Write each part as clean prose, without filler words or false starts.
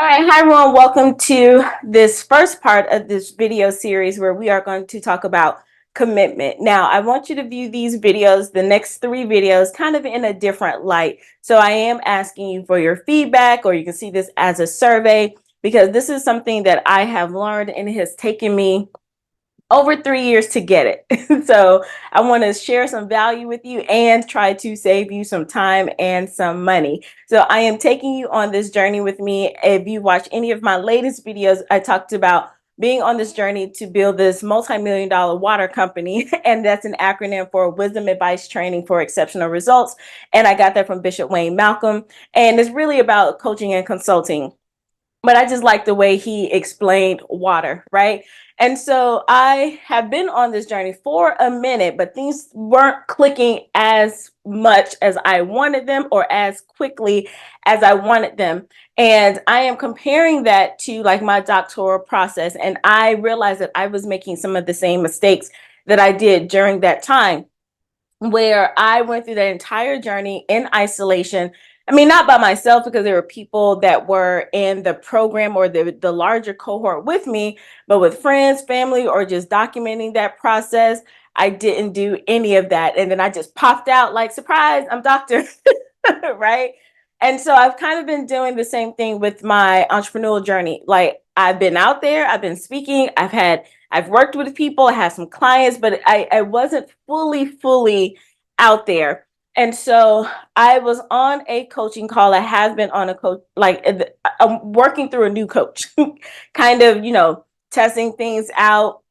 All right, hi everyone. Welcome to this first part of this video series where we are going to talk about commitment. Now, I want you to view these videos, the next three videos, kind of in a different light. So I am asking you for your feedback, or you can see this as a survey, because this is something that I have learned and it has taken me over 3 years to get it. So I want to share some value with you and try to save you some time and some money. So I am taking you on this journey with me. If you watch any of my latest videos, I talked about being on this journey to build this multi-million-dollar water company. And that's an acronym for Wisdom Advice Training for Exceptional Results. And I got that from Bishop Wayne Malcolm. And it's really about coaching and consulting, but I just like the way he explained water, right? And so I have been on this journey for a minute, but things weren't clicking as much as I wanted them or as quickly as I wanted them. And I am comparing that to like my doctoral process. And I realized that I was making some of the same mistakes that I did during that time, where I went through that entire journey in isolation. I mean, not by myself, because there were people that were in the program or the larger cohort with me, but with friends, family, or just documenting that process. I didn't do any of that. And then I just popped out like, surprise, I'm doctor, right? And so I've kind of been doing the same thing with my entrepreneurial journey. Like, I've been out there, I've been speaking, I've worked with people, I have some clients, but I wasn't fully out there. And so I was on a coaching call. I have been on a coach, like I'm working through a new coach, kind of, testing things out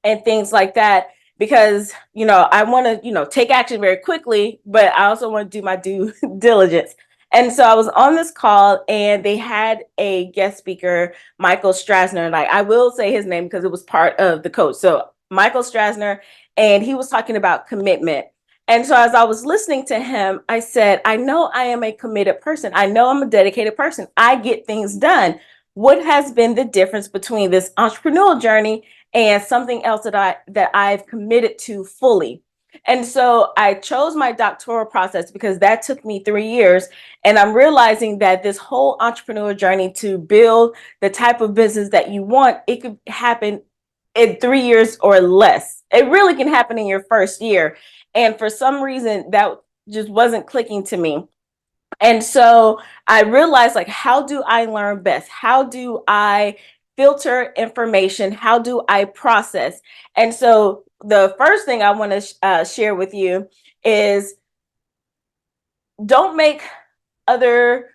and things like that, because, I want to, take action very quickly, but I also want to do my due diligence. And so I was on this call and they had a guest speaker, Michael Strasner. Like, I will say his name because it was part of the coach. So Michael Strasner, and he was talking about commitment. And so as I was listening to him, I said, I know I am a committed person. I know I'm a dedicated person. I get things done. What has been the difference between this entrepreneurial journey and something else that I've committed to fully? And so I chose my doctoral process because that took me 3 years. And I'm realizing that this whole entrepreneurial journey to build the type of business that you want, it could happen in 3 years or less. It really can happen in your first year. And for some reason, that just wasn't clicking to me. And so I realized, like, how do I learn best? How do I filter information? How do I process? And so the first thing I want to share with you is, don't make other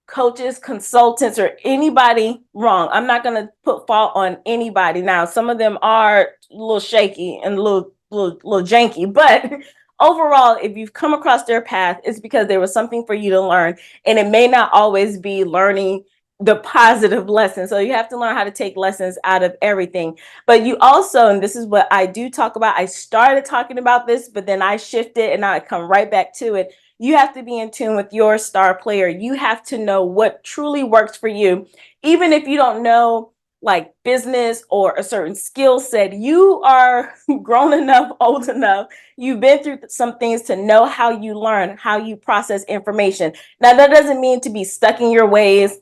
coaches, consultants, or anybody wrong. I'm not going to put fault on anybody. Now, some of them are a little shaky and a little janky, but overall, if you've come across their path, it's because there was something for you to learn. And it may not always be learning the positive lessons. So you have to learn how to take lessons out of everything. But you also, and this is what I do talk about, I started talking about this, but then I shifted and now I come right back to it. You have to be in tune with your star player. You have to know what truly works for you. Even if you don't know like business or a certain skill set, you are grown enough, old enough. You've been through some things to know how you learn, how you process information. Now, that doesn't mean to be stuck in your ways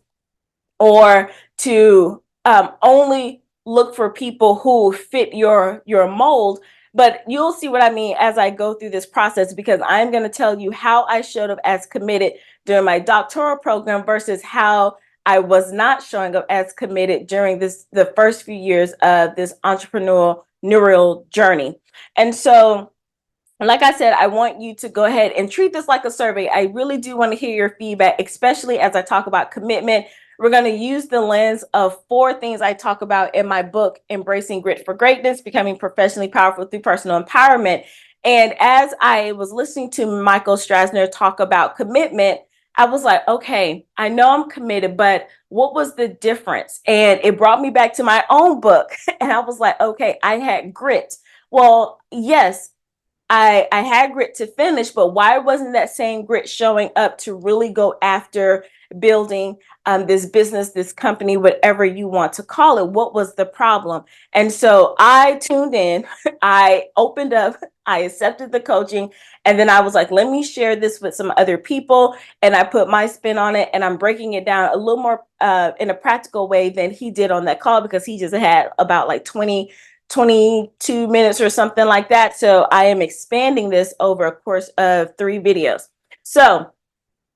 or to only look for people who fit your mold. But you'll see what I mean as I go through this process, because I'm going to tell you how I showed up as committed during my doctoral program versus how I was not showing up as committed during the first few years of this entrepreneurial journey. And so, like I said, I want you to go ahead and treat this like a survey. I really do want to hear your feedback, especially as I talk about commitment. We're going to use the lens of 4 things I talk about in my book, Embracing Grit for Greatness, Becoming Professionally Powerful Through Personal Empowerment. And as I was listening to Michael Strasner talk about commitment, I was like, okay, I know I'm committed, but what was the difference? And it brought me back to my own book. And I was like, okay, I had grit. Well, yes, I had grit to finish, but why wasn't that same grit showing up to really go after building this business, this company, whatever you want to call it? What was the problem? And so I tuned in, I opened up, I accepted the coaching, and then I was like, let me share this with some other people. And I put my spin on it, and I'm breaking it down a little more in a practical way than he did on that call, because he just had about like 22 minutes or something like that. So I am expanding this over a course of 3 videos. So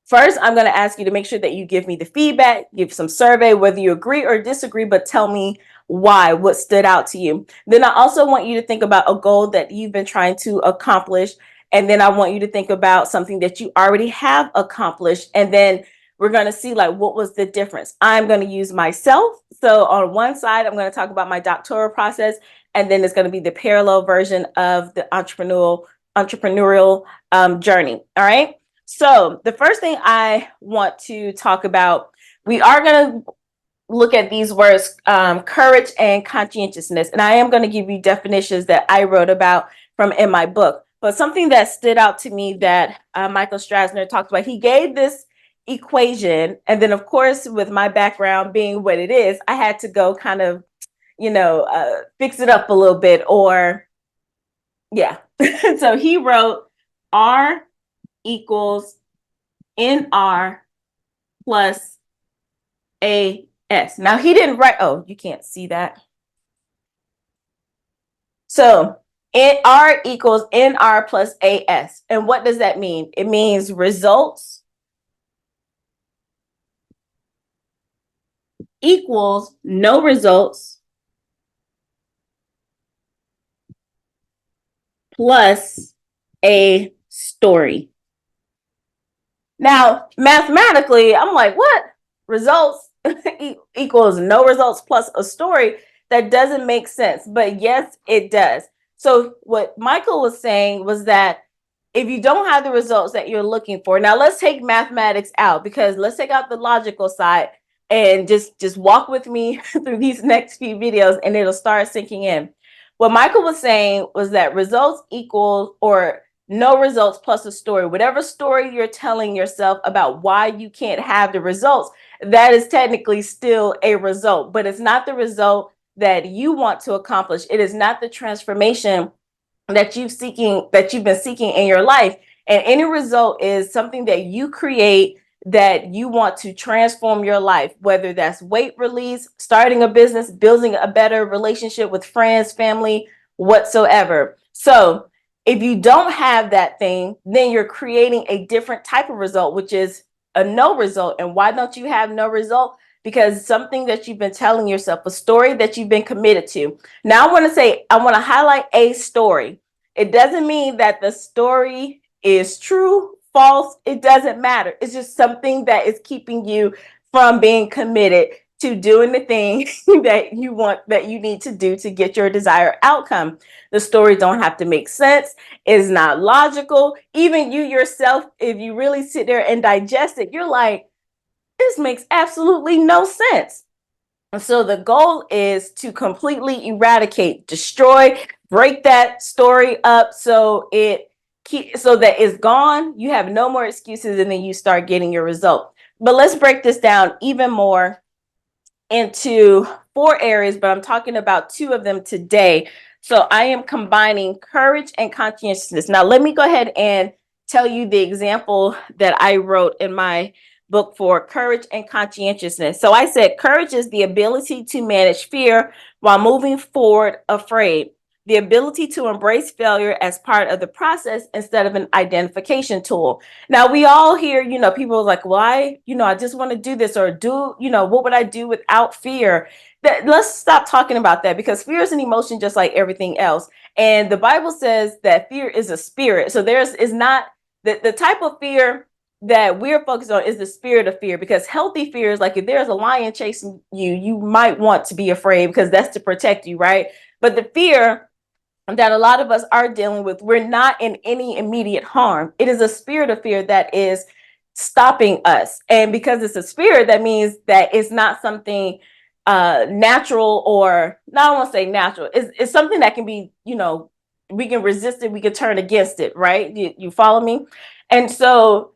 first, I'm going to ask you to make sure that you give me the feedback, give some survey, whether you agree or disagree, but tell me why, what stood out to you. Then I also want you to think about a goal that you've been trying to accomplish. And then I want you to think about something that you already have accomplished. And then we're going to see like what was the difference. I'm going to use myself. So on one side, I'm going to talk about my doctoral process, and then it's going to be the parallel version of the entrepreneurial journey. All right. So the first thing I want to talk about, we are going to look at these words, courage and conscientiousness. And I am going to give you definitions that I wrote about from in my book. But something that stood out to me that Michael Strasner talked about, he gave this equation. And then, of course, with my background being what it is, I had to go kind of, fix it up a little bit, or yeah. So he wrote R equals NR plus AS. Now he didn't write, oh, you can't see that. So R equals NR plus AS. And what does that mean? It means results equals no results plus a story. Now, mathematically, I'm like, what? Results equals no results plus a story? That doesn't make sense. But yes, it does. So what Michael was saying was that if you don't have the results that you're looking for, now let's take mathematics out, because let's take out the logical side and just walk with me through these next few videos, and it'll start sinking in. What Michael was saying was that results equal or no results plus a story. Whatever story you're telling yourself about why you can't have the results, that is technically still a result, but it's not the result that you want to accomplish. It is not the transformation that you've been seeking in your life. And any result is something that you create that you want to transform your life, whether that's weight release, starting a business, building a better relationship with friends, family, whatsoever. So if you don't have that thing, then you're creating a different type of result, which is a no result. And why don't you have no result? Because something that you've been telling yourself, a story that you've been committed to. Now I want to highlight a story. It doesn't mean that the story is true, false. It doesn't matter. It's just something that is keeping you from being committed to doing the thing that you need to do to get your desired outcome. The story don't have to make sense. It's not logical. Even you yourself, if you really sit there and digest it, you're like, this makes absolutely no sense. So the goal is to completely eradicate, destroy, break that story up so that it's gone. You have no more excuses, and then you start getting your result. But let's break this down even more into 4 areas, but I'm talking about 2 of them today. So I am combining courage and conscientiousness. Now, let me go ahead and tell you the example that I wrote in my book for courage and conscientiousness. So I said, courage is the ability to manage fear while moving forward afraid. The ability to embrace failure as part of the process instead of an identification tool. Now, we all hear, people like, well, I just want to do this, or what would I do without fear? Let's stop talking about that, because fear is an emotion just like everything else. And the Bible says that fear is a spirit. So is not the type of fear that we're focused on is the spirit of fear, because healthy fear is like if there's a lion chasing you, you might want to be afraid because that's to protect you, right? But the fear that a lot of us are dealing with, we're not in any immediate harm. It is a spirit of fear that is stopping us. And because it's a spirit, that means that it's not something natural, or not, I don't want to say natural. It's something that can be, we can resist it, we can turn against it, right? You follow me? And so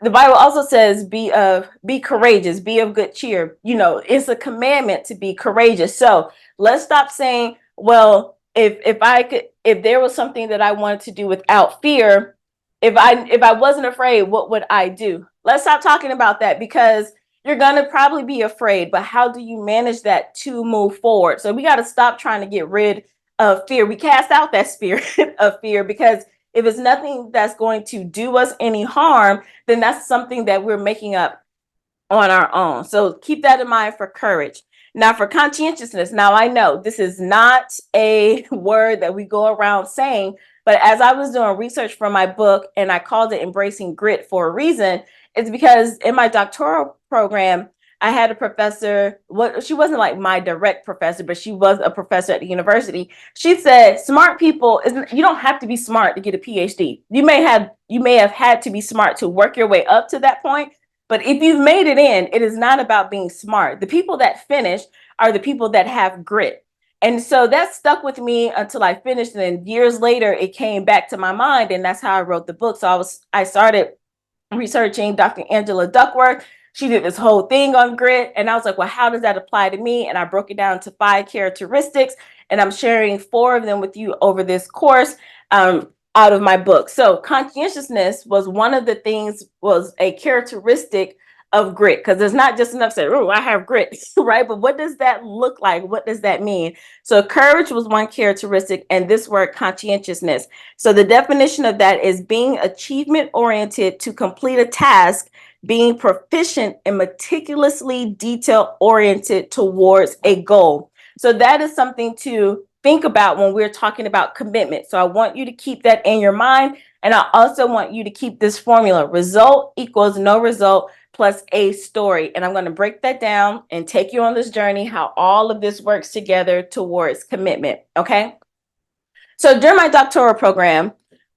the Bible also says, be courageous, be of good cheer. It's a commandment to be courageous. So let's stop saying, well, if there was something that I wanted to do without fear, if I wasn't afraid, what would I do? Let's stop talking about that, because you're gonna probably be afraid, but how do you manage that to move forward? So we got to stop trying to get rid of fear. We cast out that spirit of fear, because if it's nothing that's going to do us any harm, then that's something that we're making up on our own. So keep that in mind for courage. Now, for conscientiousness, now I know this is not a word that we go around saying, but as I was doing research for my book, and I called it Embracing Grit for a reason, it's because in my doctoral program, I had a professor. She wasn't like my direct professor, but she was a professor at the university. She said, "Smart people isn't. You don't have to be smart to get a PhD. You may have had to be smart to work your way up to that point, but if you've made it in, it is not about being smart. The people that finish are the people that have grit." And so that stuck with me until I finished. And then years later, it came back to my mind. And that's how I wrote the book. So I started researching Dr. Angela Duckworth. She did this whole thing on grit. And I was like, well, how does that apply to me? And I broke it down to 5 characteristics. And I'm sharing 4 of them with you over this course. Out of my book. So conscientiousness was one of the things, was a characteristic of grit, because it's not just enough to say, oh, I have grit, right? But what does that look like? What does that mean? So courage was one characteristic, and this word conscientiousness. So the definition of that is being achievement oriented to complete a task, being proficient and meticulously detail oriented towards a goal. So that is something to think about when we're talking about commitment. So I want you to keep that in your mind. And I also want you to keep this formula: result equals no result plus a story. And I'm going to break that down and take you on this journey, how all of this works together towards commitment. Okay. So during my doctoral program,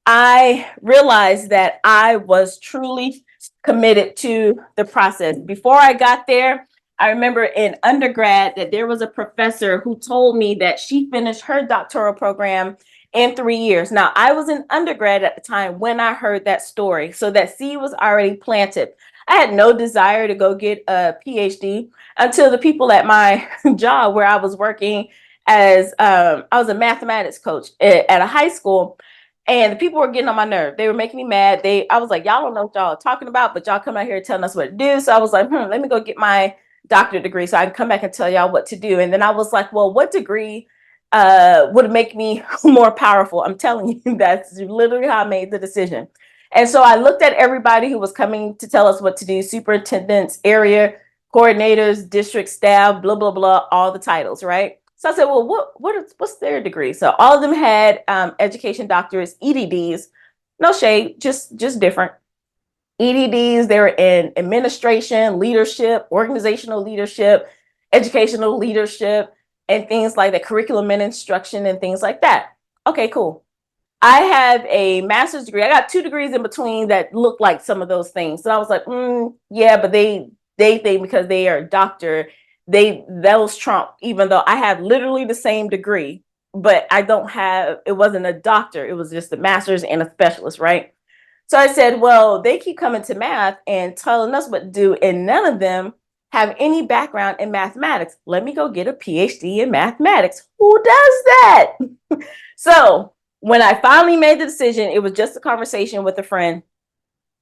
I realized that I was truly committed to the process. Before I got there, I remember in undergrad that there was a professor who told me that she finished her doctoral program in 3 years. Now, I was an undergrad at the time when I heard that story, so that seed was already planted. I had no desire to go get a PhD until the people at my job where I was working as I was a mathematics coach at a high school, and the people were getting on my nerve. They were making me mad. I was like, y'all don't know what y'all are talking about, but y'all come out here telling us what to do. So I was like, let me go get my doctorate degree so I can come back and tell y'all what to do. And then I was like, well, what degree would make me more powerful? I'm telling you, that's literally how I made the decision. And so I looked at everybody who was coming to tell us what to do: superintendents, area coordinators, district staff, blah, blah, blah, all the titles, right? So I said, well, what's their degree? So all of them had education doctorates, EDDs. No shade, just different. EDDs, they were in administration, leadership, organizational leadership, educational leadership, and things like that, curriculum and instruction and things like that. Okay, cool. I have a master's degree. I got 2 degrees in between that look like some of those things. So I was like, yeah, but they think because they are a doctor, those trump, even though I have literally the same degree, but it wasn't a doctor. It was just a master's and a specialist, right? So I said, well, they keep coming to math and telling us what to do, and none of them have any background in mathematics. Let me go get a PhD in mathematics. Who does that? So when I finally made the decision, it was just a conversation with a friend.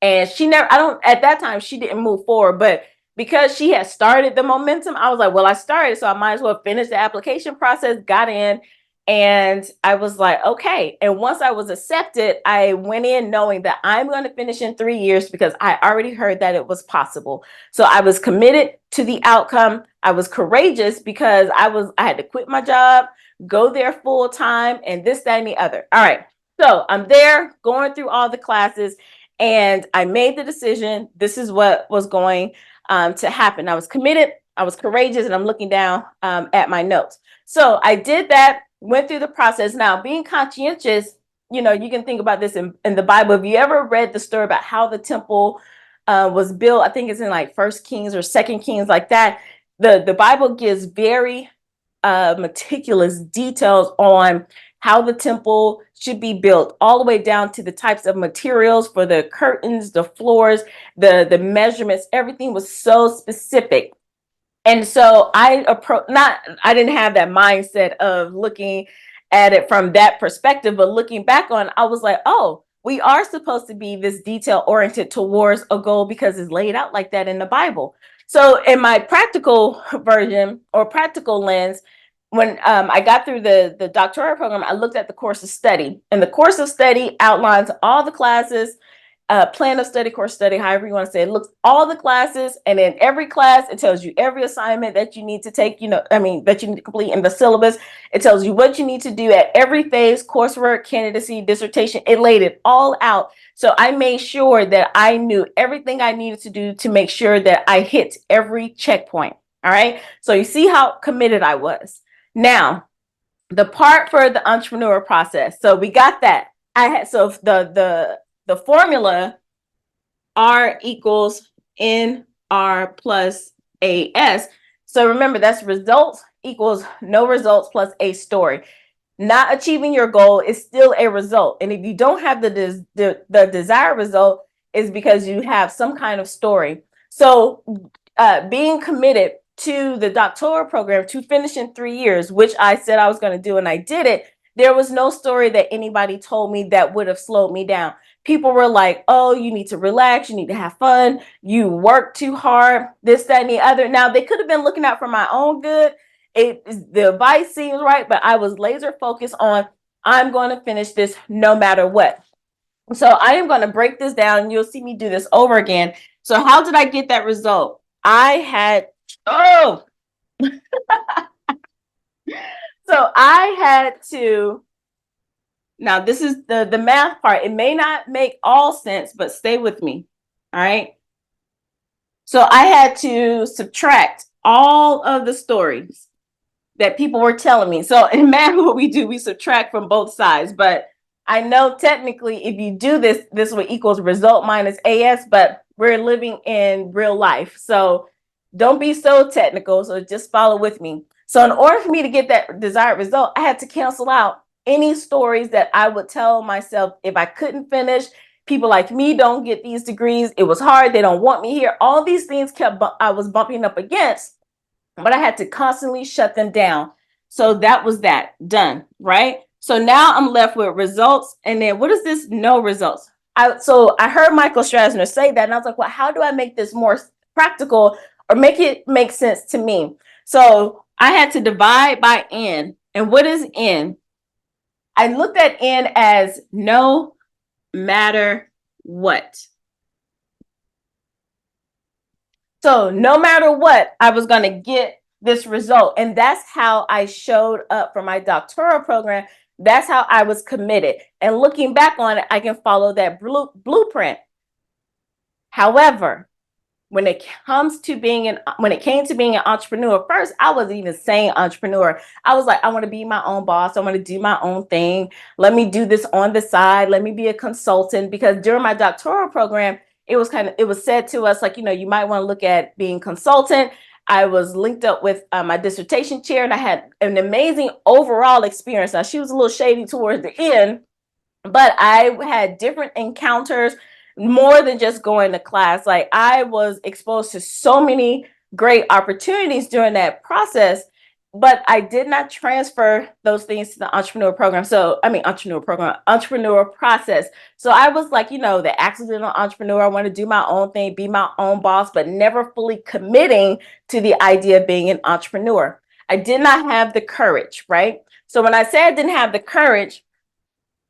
And at that time, she didn't move forward. But because she had started the momentum, I was like, well, I started, so I might as well finish the application process, got in. And I was like, okay. And once I was accepted, I went in knowing that I'm going to finish in 3 years, because I already heard that it was possible. So I was committed to the outcome. I was courageous because I had to quit my job, go there full time, and this, that, and the other. All right. So I'm there going through all the classes, and I made the decision. This is what was going to happen. I was committed. I was courageous, and I'm looking down at my notes. So I did that, went through the process. Now, being conscientious, you can think about this in the Bible. Have you ever read the story about how the temple was built? I think it's in like First Kings or Second Kings, like that. The Bible gives very meticulous details on how the temple should be built, all the way down to the types of materials for the curtains, the floors, the measurements. Everything was so specific. And so I didn't have that mindset of looking at it from that perspective, but looking back on, I was like, oh, we are supposed to be this detail oriented towards a goal because it's laid out like that in the Bible. So in my practical version or practical lens, when I got through the doctoral program, I looked at the course of study, and the course of study outlines all the classes, plan of study, course study, however you want to say it. Looks all the classes, and in every class, it tells you every assignment that you need to take, that you need to complete in the syllabus. It tells you what you need to do at every phase, coursework, candidacy, dissertation. It laid it all out. So I made sure that I knew everything I needed to do to make sure that I hit every checkpoint. All right. So you see how committed I was. Now, the part for the entrepreneur process. So we got that. The formula R equals NR plus AS. So remember, that's results equals no results plus a story. Not achieving your goal is still a result. And if you don't have the desired result, is because you have some kind of story. So being committed to the doctoral program to finish in 3 years, which I said I was going to do, and I did it, there was no story that anybody told me that would have slowed me down. People were like, oh, you need to relax, you need to have fun, you work too hard, this, that, and the other. Now, they could have been looking out for my own good. The advice seems right, but I was laser focused on, I'm going to finish this no matter what. So I am going to break this down, and you'll see me do this over again. So how did I get that result? So I had to, now this is the math part. It may not make all sense, but stay with me. All right. So I had to subtract all of the stories that people were telling me. So in math, what we do, we subtract from both sides. But I know technically if you do this, this will equals result minus AS, but we're living in real life. So don't be so technical. So just follow with me. So in order for me to get that desired result, I had to cancel out any stories that I would tell myself if I couldn't finish. People like me don't get these degrees. It was hard. They don't want me here. All these things I was bumping up against, but I had to constantly shut them down. So that was that done, right? So now I'm left with results. And then what is this? No results. So I heard Michael Strasner say that, and I was like, well, how do I make this more practical or make it make sense to me? So I had to divide by N. And what is N? I looked at N as no matter what. So no matter what, I was going to get this result. And that's how I showed up for my doctoral program. That's how I was committed. And looking back on it, I can follow that blueprint. However, when it came to being an entrepreneur, first, I wasn't even saying entrepreneur. I was like, I want to be my own boss. I want to do my own thing. Let me do this on the side. Let me be a consultant. Because during my doctoral program, it was said to us, like, you might want to look at being consultant. I was linked up with my dissertation chair, and I had an amazing overall experience. Now, she was a little shady towards the end, but I had different encounters, more than just going to class. Like, I was exposed to so many great opportunities during that process, but I did not transfer those things to the entrepreneur process. So I was like, the accidental entrepreneur. I want to do my own thing, be my own boss, but never fully committing to the idea of being an entrepreneur. I did not have the courage, right? So when I say I didn't have the courage,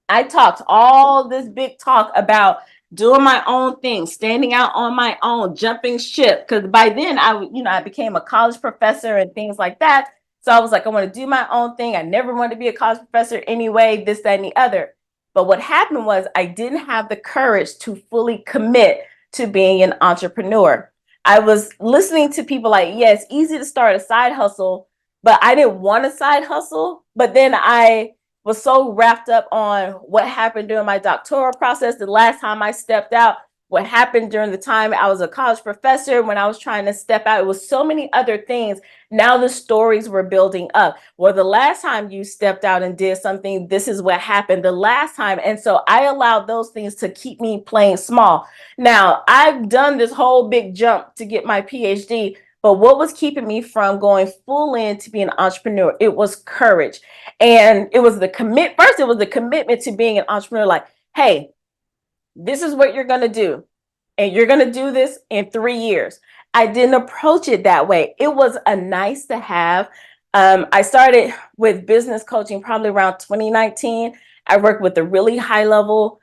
I talked all this big talk about doing my own thing, standing out on my own, jumping ship. Because by then I became a college professor and things like that. So I was like, I want to do my own thing. I never wanted to be a college professor anyway, this, that, and the other. But what happened was I didn't have the courage to fully commit to being an entrepreneur. I was listening to people like, yeah, it's easy to start a side hustle, but I didn't want a side hustle. But then I was so wrapped up on what happened during my doctoral process. The last time I stepped out, what happened during the time I was a college professor, when I was trying to step out. It was so many other things. Now the stories were building up. Well, the last time you stepped out and did something, this is what happened the last time. And so I allowed those things to keep me playing small. Now, I've done this whole big jump to get my PhD, but what was keeping me from going full in to be an entrepreneur? It was courage. And it was first, it was the commitment to being an entrepreneur. Like, hey, this is what you're going to do. And you're going to do this in 3 years. I didn't approach it that way. It was a nice to have. I started with business coaching probably around 2019. I worked with a really high level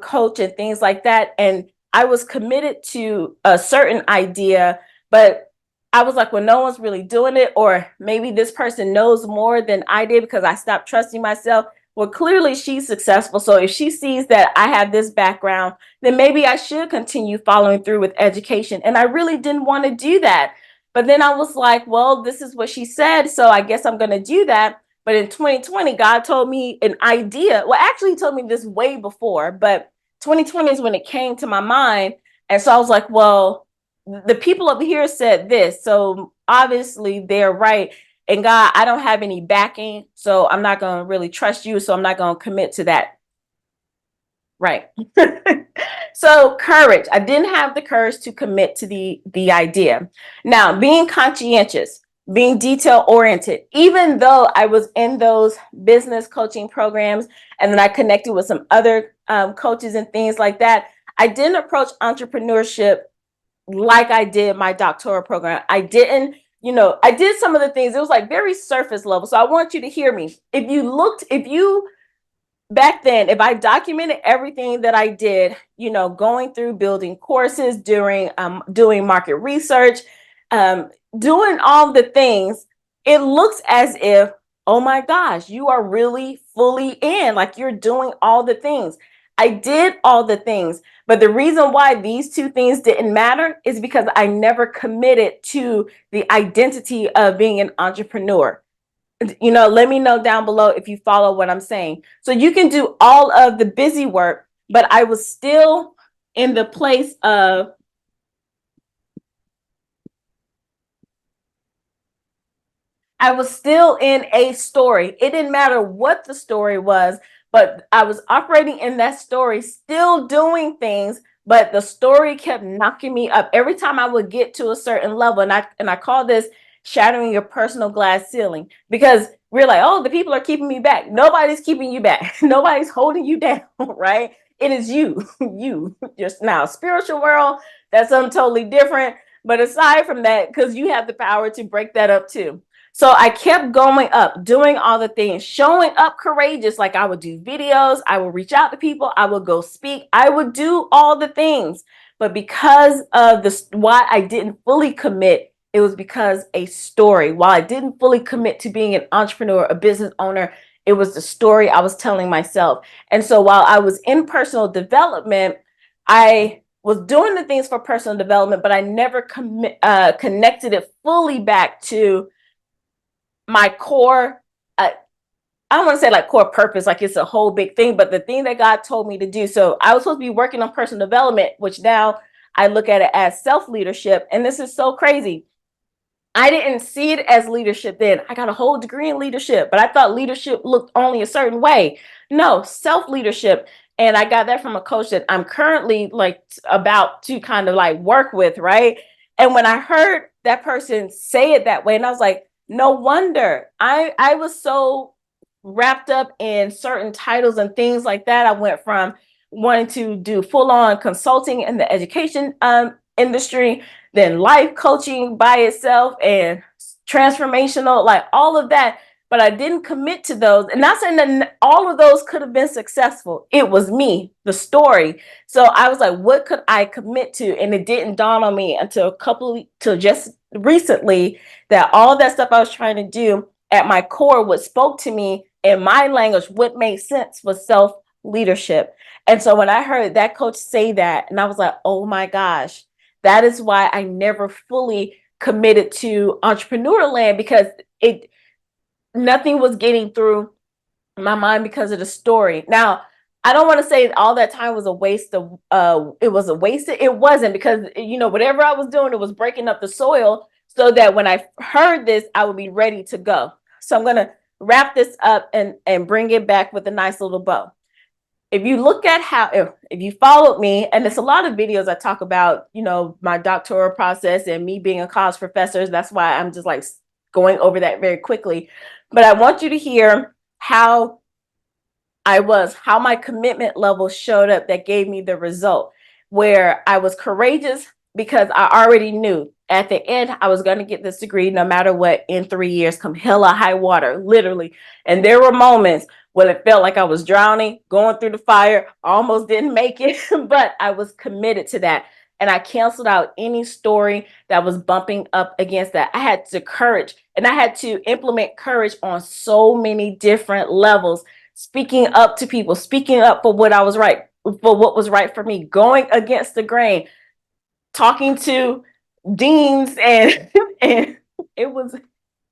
coach and things like that. And I was committed to a certain idea, but I was like, well, no one's really doing it, or maybe this person knows more than I did because I stopped trusting myself. Well, clearly she's successful. So if she sees that I have this background, then maybe I should continue following through with education. And I really didn't want to do that. But then I was like, well, this is what she said, so I guess I'm going to do that. But in 2020, God told me an idea. Well, actually, he told me this way before, but 2020 is when it came to my mind. And so I was like, well, the people over here said this, so obviously they're right. And God, I don't have any backing, so I'm not going to really trust you. So I'm not going to commit to that. Right. So courage. I didn't have the courage to commit to the idea. Now, being conscientious, being detail oriented, even though I was in those business coaching programs and then I connected with some other coaches and things like that, I didn't approach entrepreneurship like I did my doctoral program. I didn't, I did some of the things. It was like very surface level. So I want you to hear me. If you back then, if I documented everything that I did, going through building courses, doing market research, doing all the things, it looks as if, oh my gosh, you are really fully in, like you're doing all the things. I did all the things, but the reason why these two things didn't matter is because I never committed to the identity of being an entrepreneur. Let me know down below if you follow what I'm saying. So you can do all of the busy work, but I was still in the place of, I was still in a story. It didn't matter what the story was, but I was operating in that story, still doing things, but the story kept knocking me up every time I would get to a certain level. And I call this shattering your personal glass ceiling, because we're like, oh, the people are keeping me back. Nobody's keeping you back. Nobody's holding you down, right? It is you, you just now. Spiritual world, that's something totally different. But aside from that, because you have the power to break that up too. So I kept going up, doing all the things, showing up courageous. Like I would do videos, I would reach out to people, I would go speak, I would do all the things. But because of why I didn't fully commit, it was because a story. While I didn't fully commit to being an entrepreneur, a business owner, it was the story I was telling myself. And so while I was in personal development, I was doing the things for personal development, but I never connected it fully back to my core. I don't want to say like core purpose, like it's a whole big thing, but the thing that God told me to do. So I was supposed to be working on personal development, which now I look at it as self-leadership. And this is so crazy. I didn't see it as leadership then. I got a whole degree in leadership, but I thought leadership looked only a certain way. No, self-leadership. And I got that from a coach that I'm currently like about to kind of like work with, right? And when I heard that person say it that way, and I was like, no wonder. I was so wrapped up in certain titles and things like that. I went from wanting to do full-on consulting in the education industry, then life coaching by itself, and transformational, like all of that. But I didn't commit to those. And not saying that all of those could have been successful. It was me, the story. So I was like, what could I commit to? And it didn't dawn on me until till just recently, that all that stuff I was trying to do at my core, what spoke to me in my language, what made sense was self leadership. And so when I heard that coach say that, and I was like, oh my gosh, that is why I never fully committed to entrepreneur land, because nothing was getting through my mind because of the story. Now, I don't want to say all that time was a waste of it was a waste. It wasn't, because whatever I was doing, it was breaking up the soil so that when I heard this, I would be ready to go. So I'm gonna wrap this up and bring it back with a nice little bow. If you look at how, if you followed me, and it's a lot of videos I talk about, my doctoral process and me being a college professor. That's why I'm just like going over that very quickly. But I want you to hear how my commitment level showed up that gave me the result, where I was courageous because I already knew at the end I was going to get this degree no matter what, in 3 years, come hell or high water, literally. And there were moments when it felt like I was drowning, going through the fire, almost didn't make it, but I was committed to that. And I canceled out any story that was bumping up against that. I had to courage, and I had to implement courage on so many different levels, speaking up to people, speaking up for what was right for me, going against the grain, talking to deans, and and it was,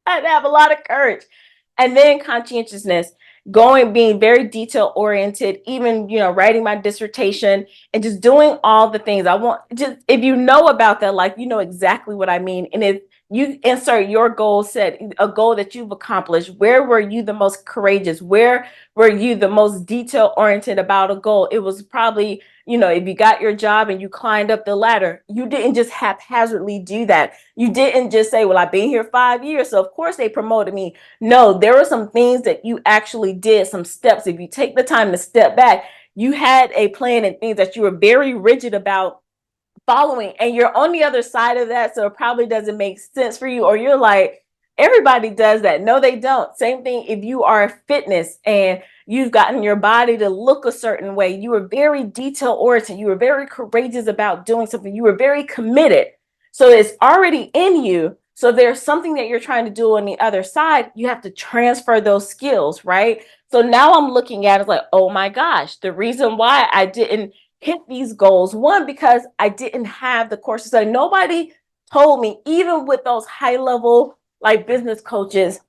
I had to have a lot of courage. And then conscientiousness, being very detail oriented, even, writing my dissertation and just doing all the things I want. Just, if you know about that life, you know exactly what I mean. And if you insert your goal set, a goal that you've accomplished, where were you the most courageous? Where were you the most detail oriented about a goal? It was probably, if you got your job and you climbed up the ladder, you didn't just haphazardly do that. You didn't just say, well, I've been here 5 years, so of course they promoted me. No, there were some things that you actually did, some steps. If you take the time to step back, you had a plan and things that you were very rigid about following, and you're on the other side of that, so it probably doesn't make sense for you, or you're like, everybody does that. No, they don't. Same thing if you are fitness and you've gotten your body to look a certain way. You were very detail oriented, you were very courageous about doing something, you were very committed, so it's already in you. So there's something that you're trying to do on the other side, you have to transfer those skills, right? So now I'm looking at it like, oh my gosh, the reason why I didn't hit these goals, one, because I didn't have the courses. So nobody told me, even with those high level like business coaches,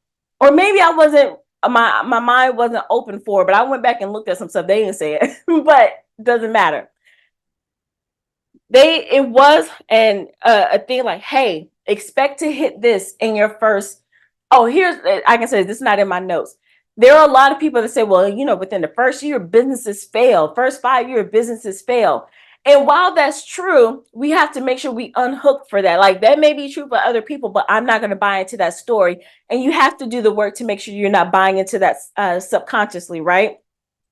or maybe I wasn't, my mind wasn't open for it, but I went back and looked at some stuff they didn't say it, but doesn't matter. It was a thing like, hey, expect to hit this in your first. Oh, here's, I can say this is not in my notes. There are a lot of people that say, well, within the first year, businesses fail. First 5 year, businesses fail. And while that's true, we have to make sure we unhook for that. Like, that may be true for other people, but I'm not going to buy into that story. And you have to do the work to make sure you're not buying into that subconsciously, right?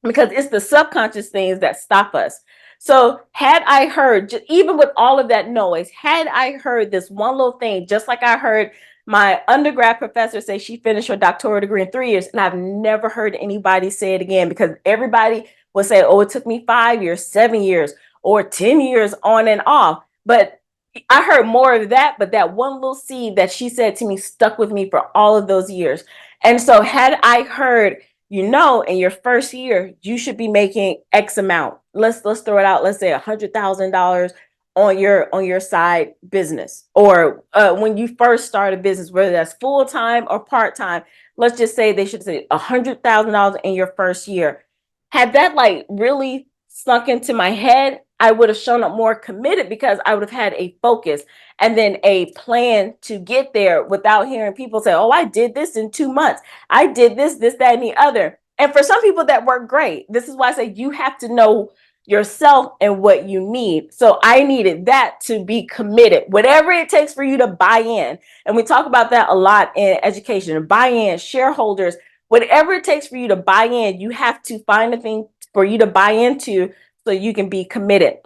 Because it's the subconscious things that stop us. So had I heard, even with all of that noise, had I heard this one little thing, just like I heard my undergrad professor say she finished her doctoral degree in 3 years, and I've never heard anybody say it again, because everybody would say, oh, it took me 5 years, 7 years, or 10 years on and off. But I heard more of that, but that one little seed that she said to me stuck with me for all of those years. And so had I heard, in your first year, you should be making X amount. Let's throw it out. Let's say $100,000 on your side business, or when you first start a business, whether that's full time or part time. Let's just say they should say $100,000 in your first year. Had that like really sunk into my head, I would have shown up more committed, because I would have had a focus and then a plan to get there, without hearing people say, oh, I did this in 2 months. I did this, that, and the other. And for some people that worked great. This is why I say you have to know yourself and what you need. So I needed that to be committed, whatever it takes for you to buy in. And we talk about that a lot in education, buy in, shareholders, whatever it takes for you to buy in, you have to find a thing for you to buy into so you can be committed.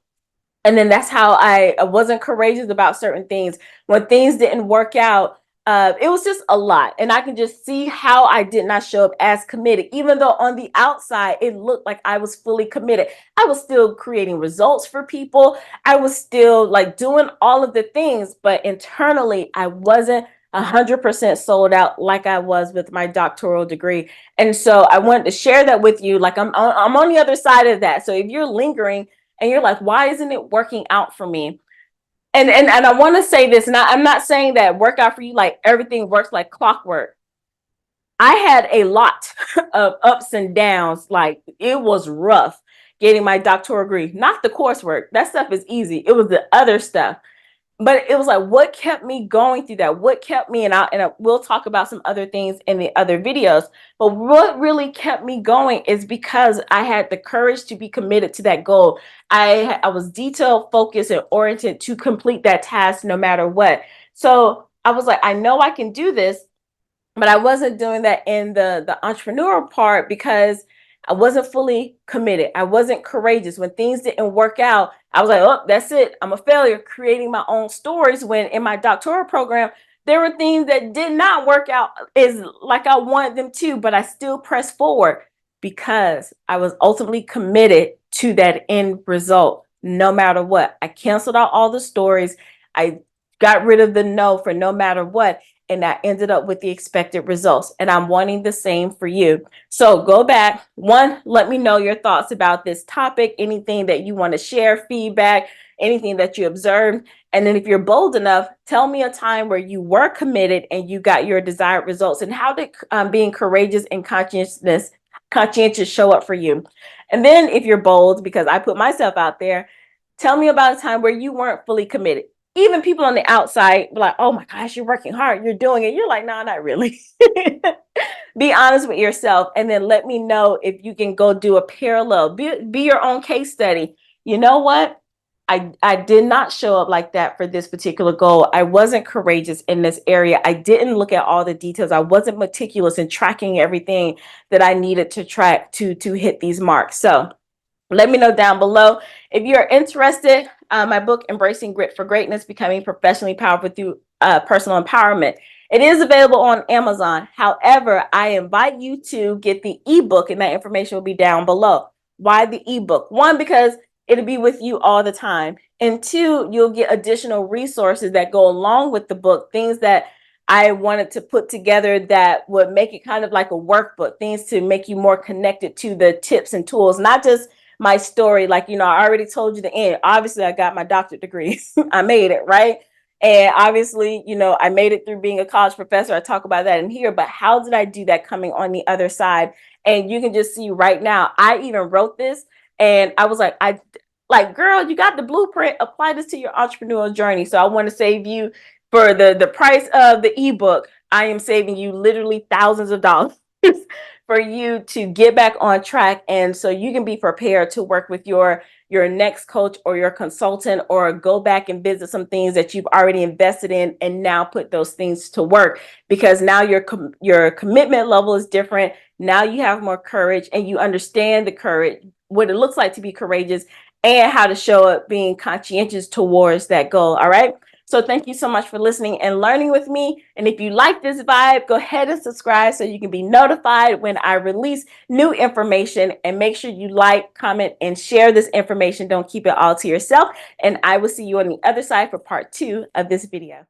And then that's how I wasn't courageous about certain things. When things didn't work out, it was just a lot. And I can just see how I did not show up as committed, even though on the outside, it looked like I was fully committed. I was still creating results for people. I was still like doing all of the things, but internally, I wasn't 100% sold out like I was with my doctoral degree. And so I wanted to share that with you. Like, I'm on the other side of that. So if you're lingering and you're like, why isn't it working out for me? And I want to say this, and I'm not saying that work out for you like everything works like clockwork. I had a lot of ups and downs. Like, it was rough. getting my doctoral degree, not the coursework. That stuff is easy. It was the other stuff. But it was like, what kept me going through that? What kept me, and we'll talk about some other things in the other videos. But what really kept me going is because I had the courage to be committed to that goal. I was detail focused and oriented to complete that task no matter what. So I was like, I know I can do this, but I wasn't doing that in the entrepreneurial part because I wasn't fully committed. I wasn't courageous. When things didn't work out, I was like, oh, that's it. I'm a failure creating my own stories. When in my doctoral program, there were things that did not work out as like I wanted them to, but I still pressed forward because I was ultimately committed to that end result, no matter what. I canceled out all the stories. I got rid of the no for no matter what, and I ended up with the expected results. And I'm wanting the same for you. So go back. One, let me know your thoughts about this topic, anything that you want to share, feedback, anything that you observed. And then if you're bold enough, tell me a time where you were committed and you got your desired results, and how did being courageous and conscientious show up for you. And then if you're bold, because I put myself out there, tell me about a time where you weren't fully committed. Even people on the outside be like, oh my gosh, you're working hard, you're doing it. You're like, no, not really. Be honest with yourself, and then let me know if you can go do a parallel. Be your own case study. You know what? I did not show up like that for this particular goal. I wasn't courageous in this area. I didn't look at all the details. I wasn't meticulous in tracking everything that I needed to track to hit these marks. So let me know down below. If you're interested, my book, Embracing Grit for Greatness, Becoming Professionally Powerful Through Personal Empowerment. It is available on Amazon. However, I invite you to get the ebook, and that information will be down below. Why the ebook? One, because it'll be with you all the time. And two, you'll get additional resources that go along with the book, things that I wanted to put together that would make it kind of like a workbook, things to make you more connected to the tips and tools, not just my story. Like, I already told you the end. Obviously, I got my doctorate degree. I made it, right? And obviously, I made it through being a college professor. I talk about that in here, but how did I do that coming on the other side? And you can just see right now, I even wrote this and I was like, girl, you got the blueprint, apply this to your entrepreneurial journey. So I want to save you for the price of the ebook. I am saving you literally thousands of dollars for you to get back on track, and so you can be prepared to work with your next coach or your consultant, or go back and visit some things that you've already invested in and now put those things to work, because now your commitment level is different. Now you have more courage, and you understand the courage, what it looks like to be courageous, and how to show up being conscientious towards that goal. All right. So thank you so much for listening and learning with me. And if you like this vibe, go ahead and subscribe so you can be notified when I release new information. And make sure you like, comment, and share this information. Don't keep it all to yourself. And I will see you on the other side for part 2 of this video.